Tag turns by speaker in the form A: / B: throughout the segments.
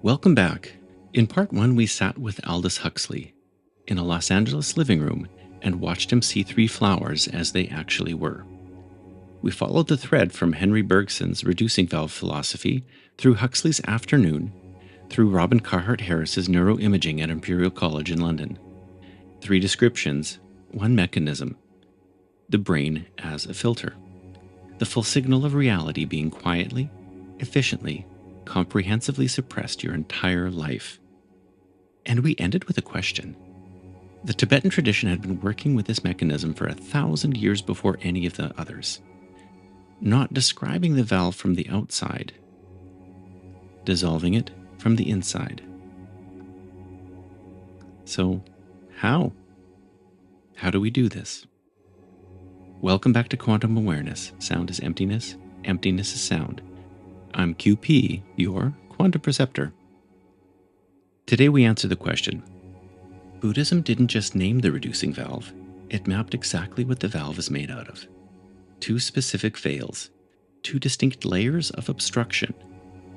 A: Welcome back. In part one, we sat with Aldous Huxley in a Los Angeles living room and watched him see three flowers as they actually were. We followed the thread from Henry Bergson's reducing valve philosophy through Huxley's Afternoon, through Robin Carhart-Harris's neuroimaging at Imperial College in London. Three descriptions, one mechanism: the brain as a filter. The full signal of reality being quietly, efficiently, comprehensively suppressed your entire life. And we ended with a question. The Tibetan tradition had been working with this mechanism for 1,000 years before any of the others, not describing the valve from the outside, dissolving it from the inside. So, how? How do we do this? Welcome back to Quantum Awareness. Sound is emptiness, emptiness is sound. I'm QP, your quantum perceptor. Today we answer the question. Buddhism didn't just name the reducing valve, it mapped exactly what the valve is made out of. Two specific veils, two distinct layers of obstruction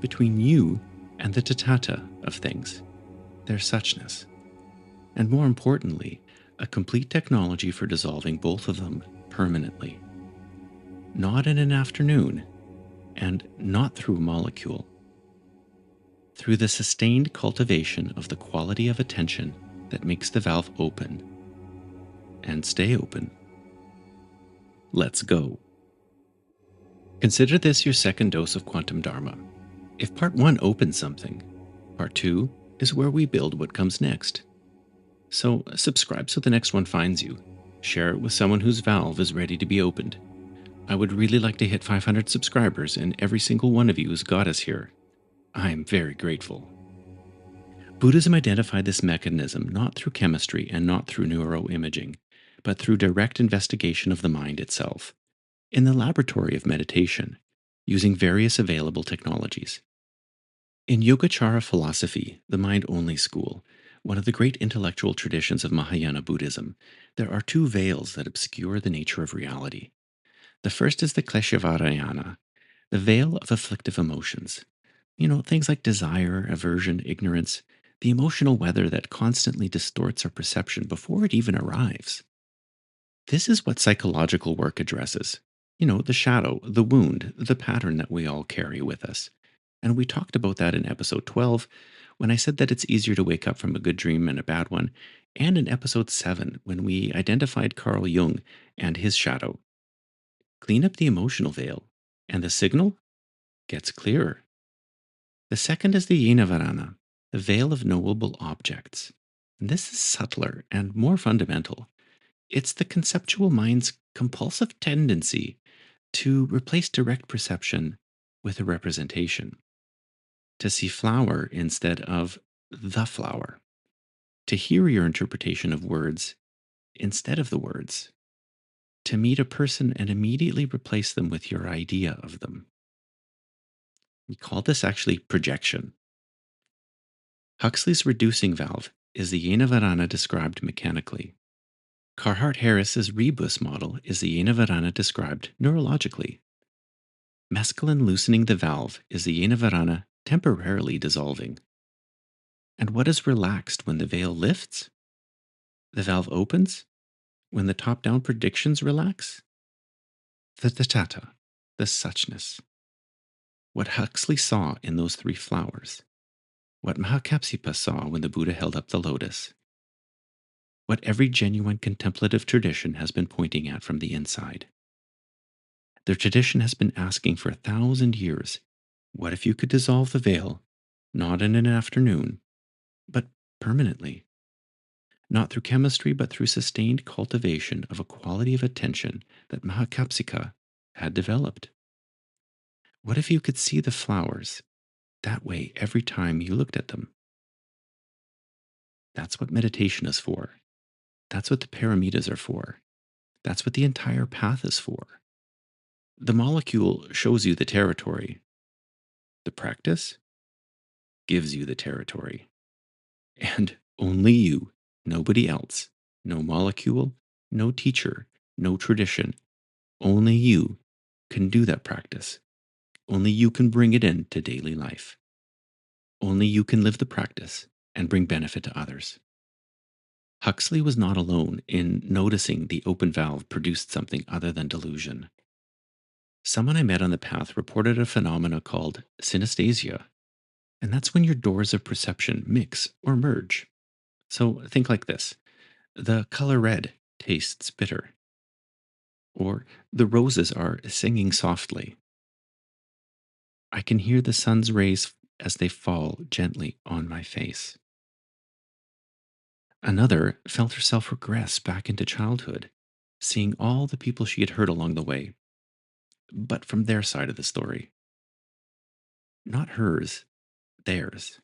A: between you and the tathata of things, their suchness. And more importantly, a complete technology for dissolving both of them permanently. Not in an afternoon, and not through a molecule. Through the sustained cultivation of the quality of attention that makes the valve open and stay open. Let's go. Consider this your second dose of quantum dharma. If part one opens something, part two is where we build what comes next. So subscribe so the next one finds you. Share it with someone whose valve is ready to be opened. I would really like to hit 500 subscribers, and every single one of you has got us here. I'm very grateful. Buddhism identified this mechanism not through chemistry and not through neuroimaging, but through direct investigation of the mind itself, in the laboratory of meditation, using various available technologies. In Yogacara philosophy, the mind-only school, one of the great intellectual traditions of Mahayana Buddhism, there are two veils that obscure the nature of reality. The first is the Vajrayana, the veil of afflictive emotions. Things like desire, aversion, ignorance, the emotional weather that constantly distorts our perception before it even arrives. This is what psychological work addresses. The shadow, the wound, the pattern that we all carry with us. And we talked about that in episode 12 when I said that it's easier to wake up from a good dream and a bad one, and in episode 7 when we identified Carl Jung and his shadow. Clean up the emotional veil, and the signal gets clearer. The second is the Yenavarana, the veil of knowable objects. And this is subtler and more fundamental. It's the conceptual mind's compulsive tendency to replace direct perception with a representation, to see flower instead of the flower, to hear your interpretation of words instead of the words, to meet a person and immediately replace them with your idea of them. We call this actually projection. Huxley's reducing valve is the Yenavarana described mechanically. Carhart-Harris's rebus model is the Yenavarana described neurologically. Mescaline loosening the valve is the Yenavarana temporarily dissolving. And what is relaxed when the veil lifts? The valve opens? When the top-down predictions relax? The tathata, the suchness. What Huxley saw in those three flowers. What Mahakapsipa saw when the Buddha held up the lotus. What every genuine contemplative tradition has been pointing at from the inside. Their tradition has been asking for 1,000 years, what if you could dissolve the veil, not in an afternoon, but permanently? Not through chemistry, but through sustained cultivation of a quality of attention that Mahakapsika had developed. What if you could see the flowers that way every time you looked at them? That's what meditation is for. That's what the paramitas are for. That's what the entire path is for. The molecule shows you the territory. The practice gives you the territory. And only you, nobody else, no molecule, no teacher, no tradition, only you can do that practice. Only you can bring it into daily life. Only you can live the practice and bring benefit to others. Huxley was not alone in noticing the open valve produced something other than delusion. Someone I met on the path reported a phenomena called synesthesia, and that's when your doors of perception mix or merge. So think like this: the color red tastes bitter, or the roses are singing softly. I can hear the sun's rays as they fall gently on my face. Another felt herself regress back into childhood, seeing all the people she had hurt along the way, but from their side of the story. Not hers, theirs.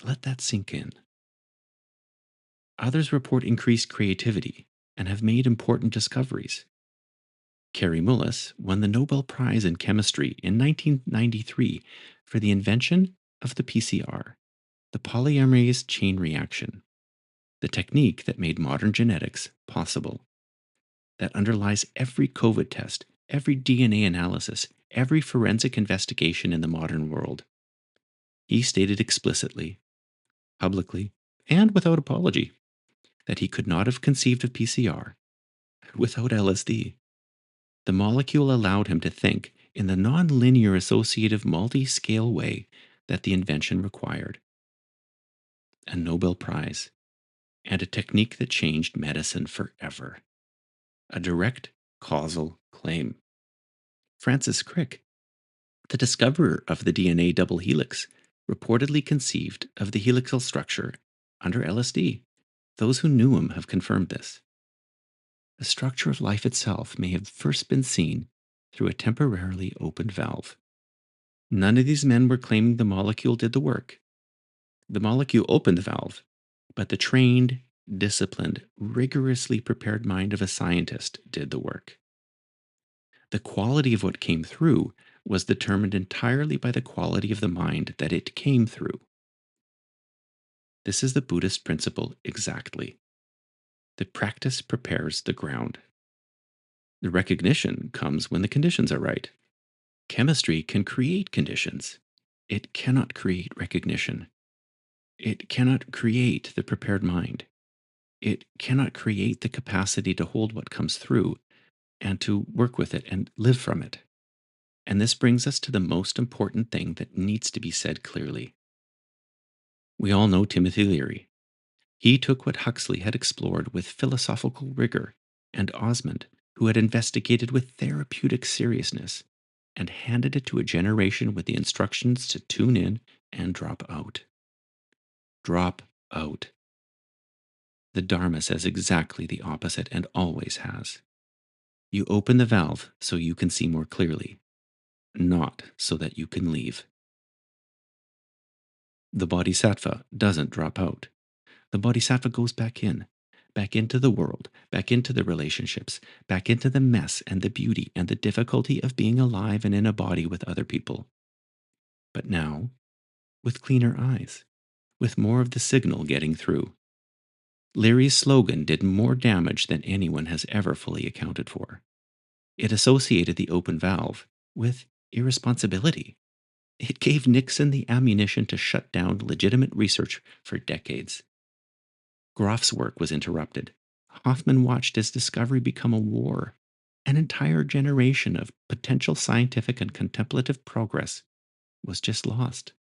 A: Let that sink in. Others report increased creativity and have made important discoveries. Kary Mullis won the Nobel Prize in Chemistry in 1993 for the invention of the PCR, the polymerase chain reaction, the technique that made modern genetics possible, that underlies every COVID test, every DNA analysis, every forensic investigation in the modern world. He stated explicitly, publicly, and without apology, that he could not have conceived of PCR without LSD. The molecule allowed him to think in the nonlinear associative multi-scale way that the invention required. A Nobel Prize, and a technique that changed medicine forever. A direct causal claim. Francis Crick, the discoverer of the DNA double helix, reportedly conceived of the helical structure under LSD. Those who knew him have confirmed this. The structure of life itself may have first been seen through a temporarily opened valve. None of these men were claiming the molecule did the work. The molecule opened the valve, but the trained, disciplined, rigorously prepared mind of a scientist did the work. The quality of what came through was determined entirely by the quality of the mind that it came through. This is the Buddhist principle exactly. The practice prepares the ground. The recognition comes when the conditions are right. Chemistry can create conditions. It cannot create recognition. It cannot create the prepared mind. It cannot create the capacity to hold what comes through and to work with it and live from it. And this brings us to the most important thing that needs to be said clearly. We all know Timothy Leary. He took what Huxley had explored with philosophical rigor, and Osmond, who had investigated with therapeutic seriousness, and handed it to a generation with the instructions to tune in and drop out. Drop out. The Dharma says exactly the opposite and always has. You open the valve so you can see more clearly, not so that you can leave. The bodhisattva doesn't drop out. The bodhisattva goes back into the world, back into the relationships, back into the mess and the beauty and the difficulty of being alive and in a body with other people. But now, with cleaner eyes, with more of the signal getting through. Leary's slogan did more damage than anyone has ever fully accounted for. It associated the open valve with irresponsibility. It gave Nixon the ammunition to shut down legitimate research for decades. Groff's work was interrupted. Hoffman watched his discovery become a war. An entire generation of potential scientific and contemplative progress was just lost.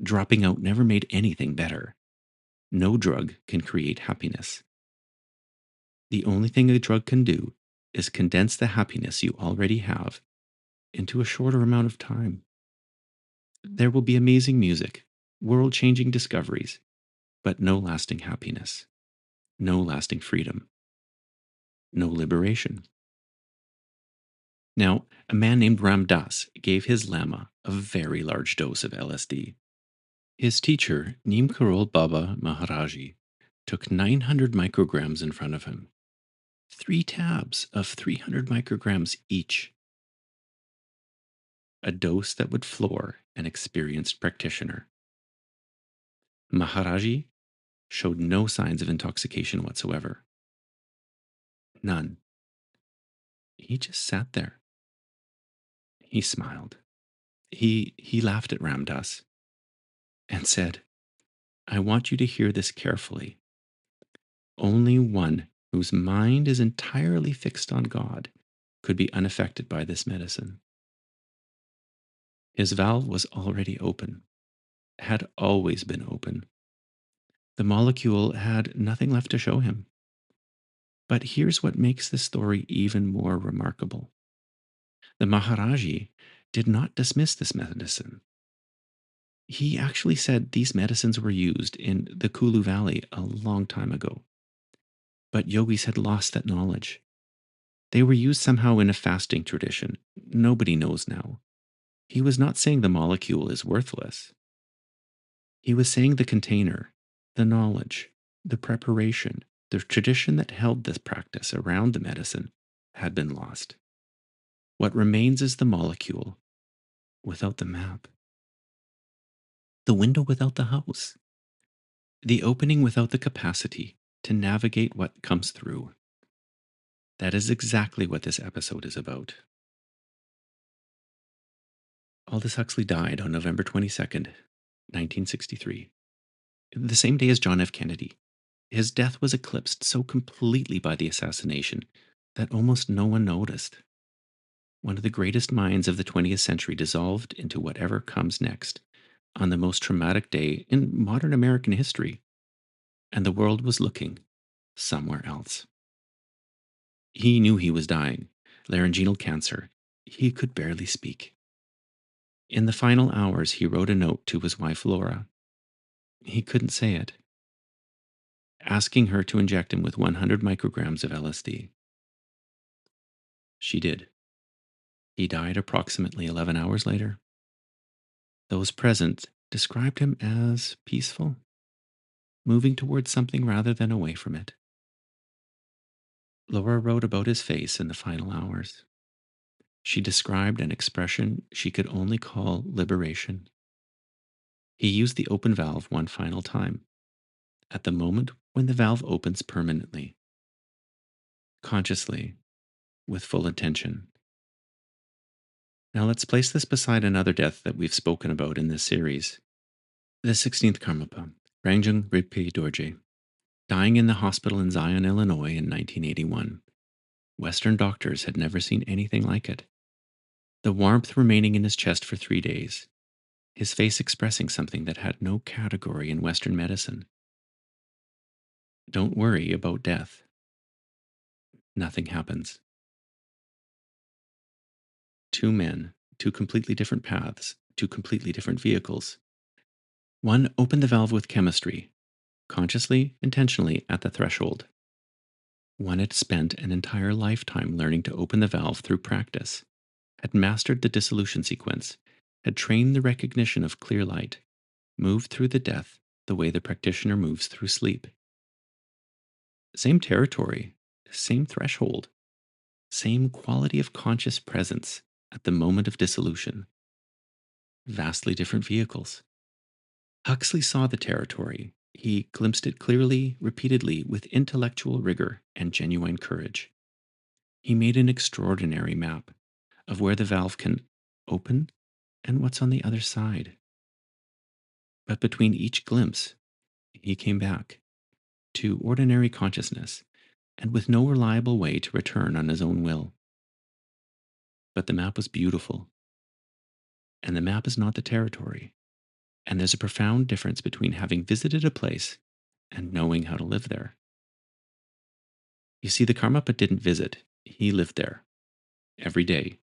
A: Dropping out never made anything better. No drug can create happiness. The only thing a drug can do is condense the happiness you already have into a shorter amount of time. There will be amazing music, world-changing discoveries, but no lasting happiness, no lasting freedom, no liberation. Now, a man named Ram Dass gave his Lama a very large dose of LSD. His teacher, Neem Karol Baba Maharaj-ji, took 900 micrograms in front of him. 3 tabs of 300 micrograms each. A dose that would floor an experienced practitioner. Maharaj-ji showed no signs of intoxication whatsoever. None. He just sat there. He smiled. He laughed at Ram Dass and said, "I want you to hear this carefully. Only one whose mind is entirely fixed on God could be unaffected by this medicine." His valve was already open, had always been open. The molecule had nothing left to show him. But here's what makes this story even more remarkable. The Maharaj-ji did not dismiss this medicine. He actually said these medicines were used in the Kulu Valley a long time ago. But yogis had lost that knowledge. They were used somehow in a fasting tradition. Nobody knows now. He was not saying the molecule is worthless. He was saying the container, the knowledge, the preparation, the tradition that held this practice around the medicine had been lost. What remains is the molecule without the map, the window without the house, the opening without the capacity to navigate what comes through. That is exactly what this episode is about. Aldous Huxley died on November 22nd, 1963, the same day as John F. Kennedy. His death was eclipsed so completely by the assassination that almost no one noticed. One of the greatest minds of the 20th century dissolved into whatever comes next on the most traumatic day in modern American history, and the world was looking somewhere else. He knew he was dying, laryngeal cancer. He could barely speak. In the final hours, he wrote a note to his wife Laura. He couldn't say it, asking her to inject him with 100 micrograms of LSD. She did. He died approximately 11 hours later. Those present described him as peaceful, moving towards something rather than away from it. Laura wrote about his face in the final hours. She described an expression she could only call liberation. He used the open valve one final time, at the moment when the valve opens permanently, consciously, with full intention. Now let's place this beside another death that we've spoken about in this series. The 16th Karmapa, Rangjung Rinpoche Dorje, dying in the hospital in Zion, Illinois in 1981. Western doctors had never seen anything like it. The warmth remaining in his chest for 3 days, his face expressing something that had no category in Western medicine. Don't worry about death. Nothing happens. Two men, two completely different paths, two completely different vehicles. One opened the valve with chemistry, consciously, intentionally at the threshold. One had spent an entire lifetime learning to open the valve through practice, had mastered the dissolution sequence, had trained the recognition of clear light, moved through the death the way the practitioner moves through sleep. Same territory, same threshold, same quality of conscious presence at the moment of dissolution. Vastly different vehicles. Huxley saw the territory. He glimpsed it clearly, repeatedly, with intellectual rigor and genuine courage. He made an extraordinary map of where the valve can open and what's on the other side. But between each glimpse, he came back to ordinary consciousness and with no reliable way to return on his own will. But the map was beautiful. And the map is not the territory. And there's a profound difference between having visited a place and knowing how to live there. You see, the Karmapa didn't visit, he lived there every day.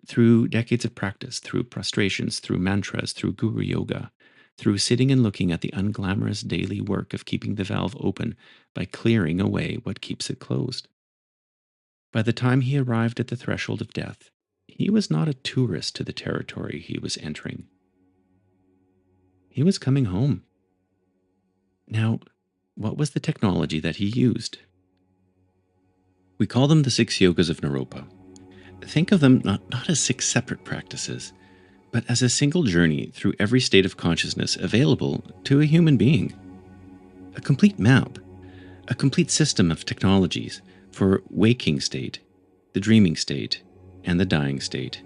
A: Through decades of practice, through prostrations, through mantras, through guru yoga, through sitting and looking at the unglamorous daily work of keeping the valve open by clearing away what keeps it closed. By the time he arrived at the threshold of death, he was not a tourist to the territory he was entering. He was coming home. Now, what was the technology that he used? We call them the 6 yogas of Naropa. Think of them not as 6 separate practices, but as a single journey through every state of consciousness available to a human being. A complete map, a complete system of technologies for waking state, the dreaming state, and the dying state,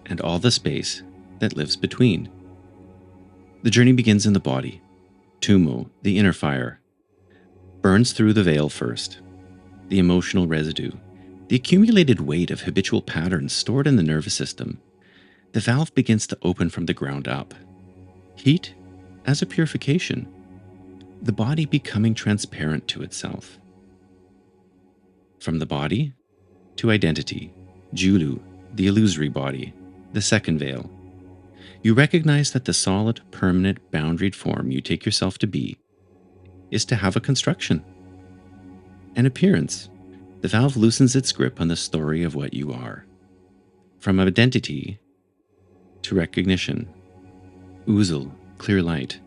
A: and all the space that lives between. The journey begins in the body. Tummo, the inner fire, burns through the veil first. The emotional residue, the accumulated weight of habitual patterns stored in the nervous system. The valve begins to open from the ground up. Heat as a purification. The body becoming transparent to itself. From the body to identity, Julu, the illusory body, the second veil. You recognize that the solid, permanent, boundaried form you take yourself to be is to have a construction, an appearance. The valve loosens its grip on the story of what you are. From identity to recognition, Oozle, clear light.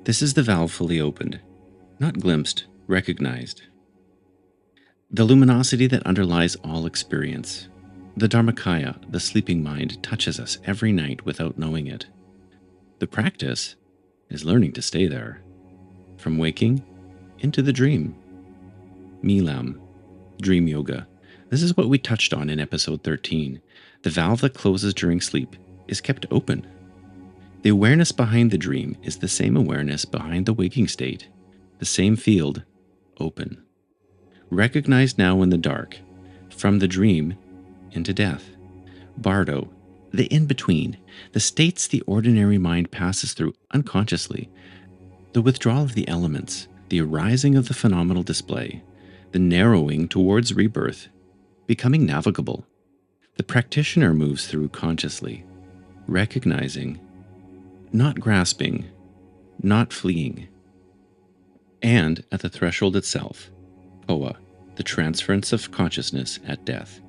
A: This is the valve fully opened, not glimpsed, recognized. The luminosity that underlies all experience. The Dharmakaya, the sleeping mind, touches us every night without knowing it. The practice is learning to stay there, from waking into the dream. Milam, dream yoga. This is what we touched on in episode 13. The valve that closes during sleep is kept open. The awareness behind the dream is the same awareness behind the waking state, the same field, open. Recognized now in the dark, from the dream into death. Bardo, the in-between, the states the ordinary mind passes through unconsciously, the withdrawal of the elements, the arising of the phenomenal display, the narrowing towards rebirth, becoming navigable. The practitioner moves through consciously, recognizing, not grasping, not fleeing. And at the threshold itself, Phowa, the transference of consciousness at death,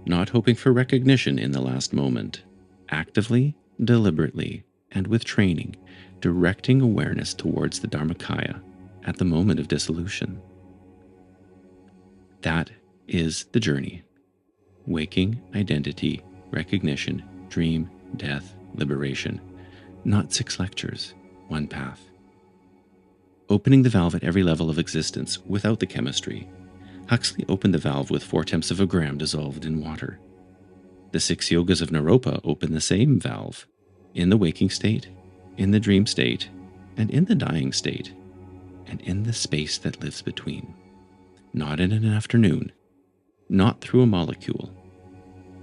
A: not hoping for recognition in the last moment, actively, deliberately, and with training, directing awareness towards the Dharmakaya at the moment of dissolution. That is the journey. Waking, identity, recognition, dream, death, liberation. Not 6 lectures, one path. Opening the valve at every level of existence without the chemistry. Huxley opened the valve with 4/10 of a gram dissolved in water. The 6 yogas of Naropa open the same valve, in the waking state, in the dream state, and in the dying state, and in the space that lives between. Not in an afternoon, not through a molecule,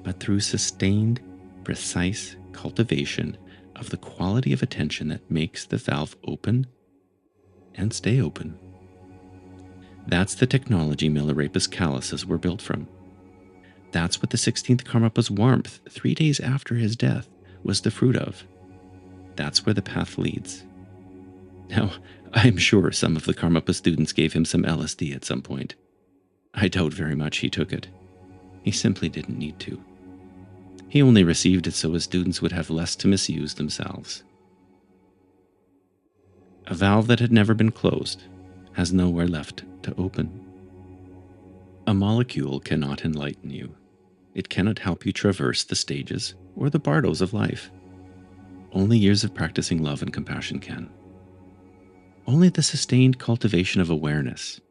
A: but through sustained, precise cultivation of the quality of attention that makes the valve open and stay open. That's the technology Milarepa's calluses were built from. That's what the 16th Karmapa's warmth 3 days after his death was the fruit of. That's where the path leads. Now, I'm sure some of the Karmapa students gave him some LSD at some point. I doubt very much he took it. He simply didn't need to. He only received it so his students would have less to misuse themselves. A valve that had never been closed has nowhere left to open. A molecule cannot enlighten you. It cannot help you traverse the stages or the bardos of life. Only years of practicing love and compassion can. Only the sustained cultivation of awareness,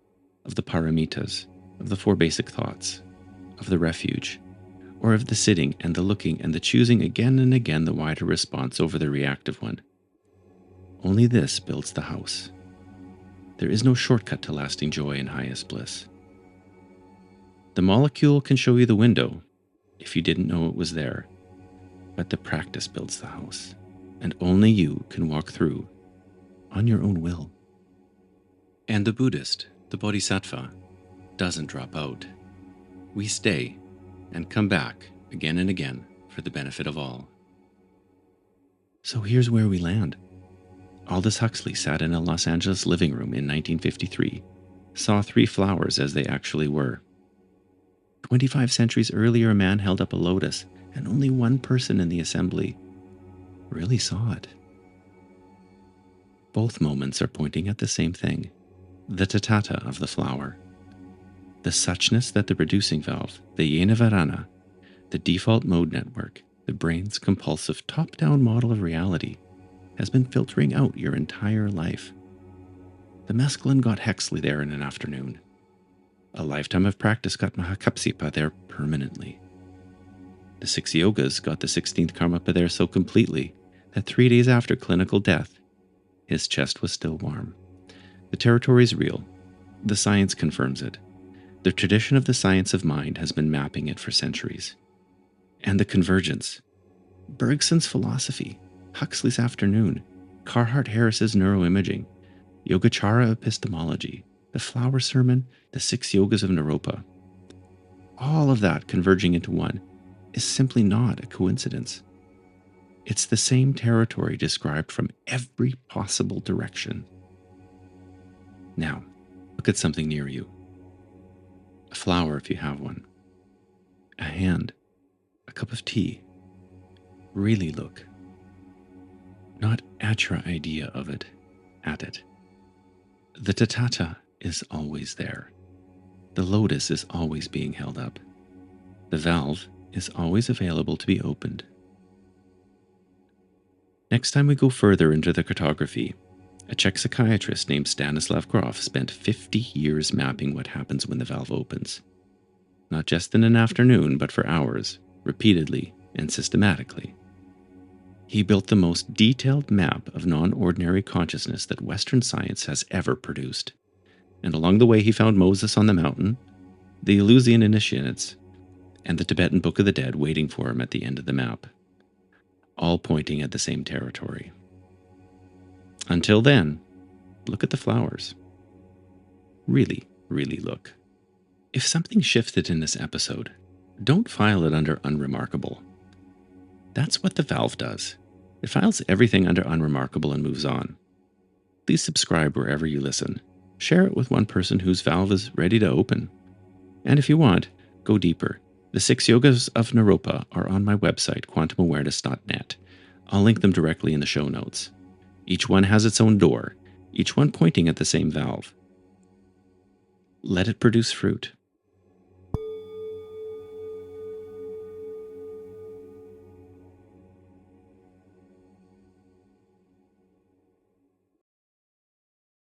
A: of the paramitas, of the 4 basic thoughts, of the refuge, or of the sitting and the looking and the choosing again and again the wider response over the reactive one. Only this builds the house. There is no shortcut to lasting joy and highest bliss. The molecule can show you the window if you didn't know it was there, but the practice builds the house, and only you can walk through on your own will. And the Buddhist, the Bodhisattva, doesn't drop out. We stay and come back again and again for the benefit of all. So here's where we land. Aldous Huxley sat in a Los Angeles living room in 1953, saw 3 flowers as they actually were. 25 centuries earlier, a man held up a lotus, and only one person in the assembly really saw it. Both moments are pointing at the same thing, the tatata of the flower, the suchness that the reducing valve, the yena varana, the default mode network, the brain's compulsive top-down model of reality, has been filtering out your entire life. The mescaline got Huxley there in an afternoon. A lifetime of practice got Mahakapsipa there permanently. The 6 yogas got the 16th Karmapa there so completely that 3 days after clinical death, his chest was still warm. The territory is real. The science confirms it. The tradition of the science of mind has been mapping it for centuries. And the convergence. Bergson's philosophy, Huxley's afternoon, Carhart-Harris's neuroimaging, Yogacara epistemology, the flower sermon, the 6 yogas of Naropa. All of that converging into one is simply not a coincidence. It's the same territory described from every possible direction. Now, look at something near you. A flower if you have one. A hand. A cup of tea. Really look. Not at your idea of it, at it. The tatata is always there. The lotus is always being held up. The valve is always available to be opened. Next time we go further into the cartography, a Czech psychiatrist named Stanislav Grof spent 50 years mapping what happens when the valve opens. Not just in an afternoon, but for hours, repeatedly and systematically. He built the most detailed map of non-ordinary consciousness that Western science has ever produced. And along the way he found Moses on the mountain, the Eleusinian initiates, and the Tibetan Book of the Dead waiting for him at the end of the map, all pointing at the same territory. Until then, look at the flowers. Really, really look. If something shifted in this episode, don't file it under unremarkable. That's what the valve does. It files everything under unremarkable and moves on. Please subscribe wherever you listen. Share it with one person whose valve is ready to open. And if you want, go deeper. The 6 yogas of Naropa are on my website, quantumawareness.net. I'll link them directly in the show notes. Each one has its own door, each one pointing at the same valve. Let it produce fruit.